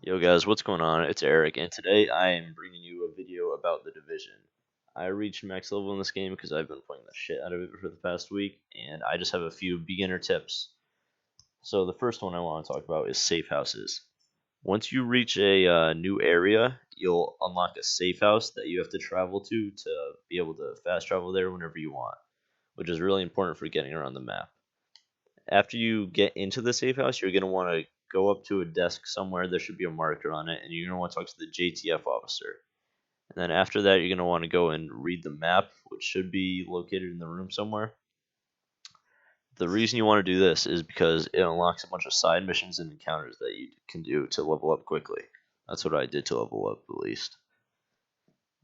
Yo guys, what's going on? It's Eric, and today I am bringing you a video about The Division. I reached max level in this game because I've been playing the shit out of it for the past week, and I just have a few beginner tips. So the first one I want to talk about is safe houses. Once you reach a new area, you'll unlock a safe house that you have to travel to be able to fast travel there whenever you want, which is really important for getting around the map. After you get into the safe house, you're going to want to go up to a desk somewhere. There should be a marker on it, and you're going to want to talk to the JTF officer. And then after that, you're going to want to go and read the map, which should be located in the room somewhere. The reason you want to do this is because it unlocks a bunch of side missions and encounters that you can do to level up quickly. That's what I did to level up, at least.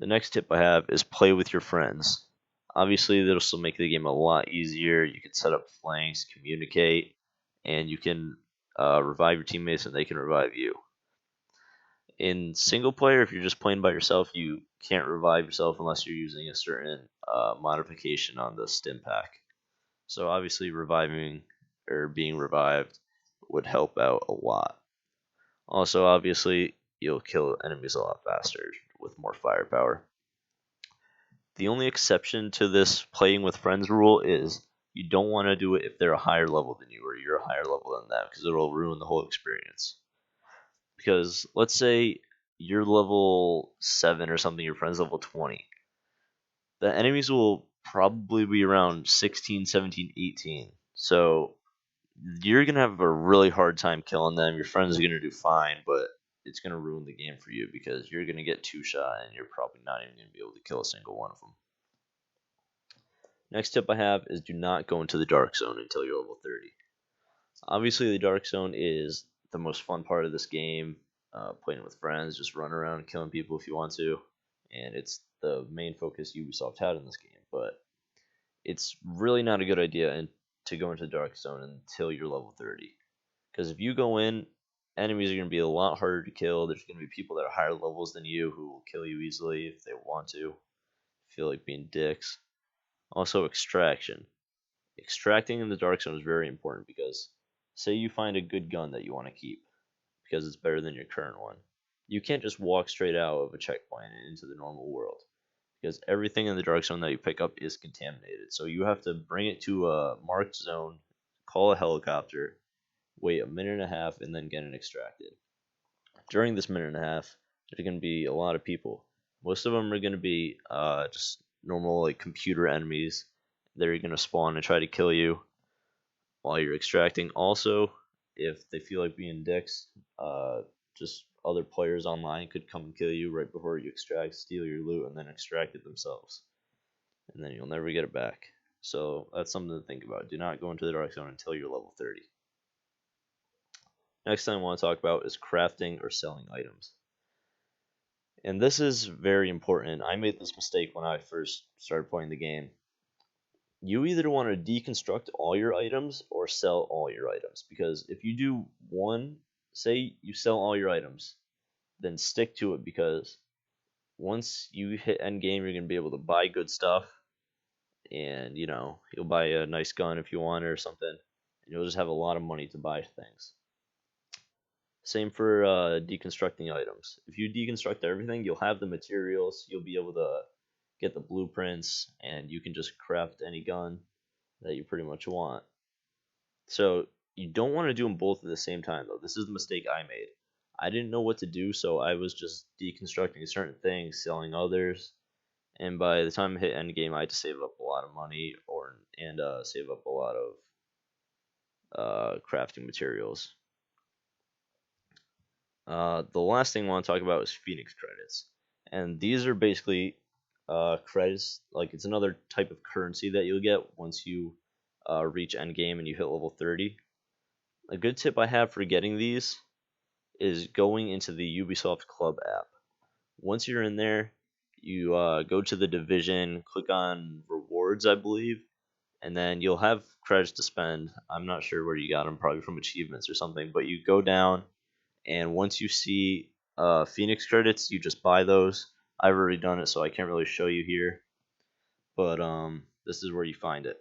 The next tip I have is play with your friends. Obviously, this will make the game a lot easier. You can set up flanks, communicate, and you can revive your teammates and they can revive you. In single player, if you're just playing by yourself, you can't revive yourself unless you're using a certain modification on the stim pack. So obviously, reviving or being revived would help out a lot. Also, obviously, you'll kill enemies a lot faster with more firepower. The only exception to this playing with friends rule is you don't want to do it if they're a higher level than you or you're a higher level than them because it'll ruin the whole experience. Because let's say you're level 7 or something, your friend's level 20. The enemies will probably be around 16, 17, 18. So you're going to have a really hard time killing them. Your friends are going to do fine, but it's going to ruin the game for you because you're going to get two shot and you're probably not even going to be able to kill a single one of them. Next tip I have is do not go into the dark zone until you're level 30. Obviously, the dark zone is the most fun part of this game. Playing with friends, just run around killing people if you want to, and it's the main focus Ubisoft had in this game. But it's really not a good idea to go into the dark zone until you're level 30, because if you go in, enemies are going to be a lot harder to kill. There's going to be people that are higher levels than you who will kill you easily if they want to. Feel like being dicks. Also, extraction. Extracting in the dark zone is very important because say you find a good gun that you want to keep because it's better than your current one. You can't just walk straight out of a checkpoint and into the normal world because everything in the dark zone that you pick up is contaminated. So you have to bring it to a marked zone, call a helicopter, wait a minute and a half, and then get it extracted. During this minute and a half, there's going to be a lot of people. Most of them are going to be just normal like computer enemies. They're going to spawn and try to kill you while you're extracting. Also, if they feel like being dicks, just other players online could come and kill you right before you extract, steal your loot, and then extract it themselves. And then you'll never get it back. So that's something to think about. Do not go into the dark zone until you're level 30. Next thing I want to talk about is crafting or selling items. And this is very important. I made this mistake when I first started playing the game. You either want to deconstruct all your items or sell all your items. Because if you do one, say you sell all your items, then stick to it because once you hit end game, you're going to be able to buy good stuff. And, you'll buy a nice gun if you want or something. And you'll just have a lot of money to buy things. Same for deconstructing items. If you deconstruct everything, you'll have the materials, you'll be able to get the blueprints, and you can just craft any gun that you pretty much want. So you don't want to do them both at the same time, though. This is the mistake I made. I didn't know what to do, so I was just deconstructing certain things, selling others, and by the time I hit endgame, I had to save up a lot of money and save up a lot of crafting materials. The last thing I want to talk about is Phoenix credits, and these are basically credits. Like it's another type of currency that you'll get once you reach endgame and you hit level 30. A good tip I have for getting these is going into the Ubisoft Club app. Once you're in there, you go to the division, click on rewards, I believe, and then you'll have credits to spend. I'm not sure where you got them, probably from achievements or something, but you go down and once you see Phoenix credits, you just buy those. I've already done it, so I can't really show you here, but this is where you find it,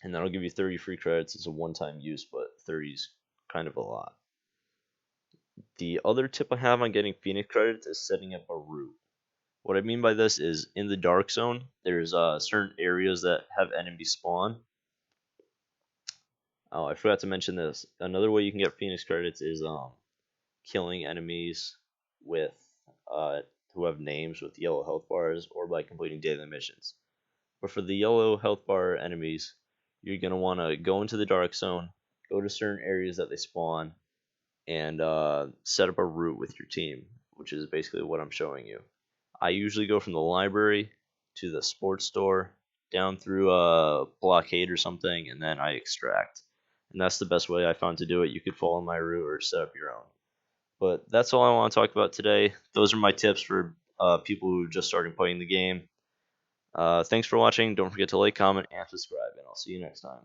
and that'll give you 30 free credits. It's a one-time use, but 30 is kind of a lot. The other tip I have on getting Phoenix credits is setting up a route. What I mean by this is in the Dark Zone, there's certain areas that have enemies spawn. Oh, I forgot to mention this. Another way you can get Phoenix credits is killing enemies with uh, who have names with yellow health bars, or by completing daily missions. But for the yellow health bar enemies, you're gonna want to go into the Dark Zone, go to certain areas that they spawn, and set up a route with your team, which is basically what I'm showing you. I usually go from the library to the sports store, down through a blockade or something, and then I extract. And that's the best way I found to do it. You could follow my route or set up your own. But that's all I want to talk about today. Those are my tips for people who are just starting playing the game. Thanks for watching. Don't forget to like, comment, and subscribe, and I'll see you next time.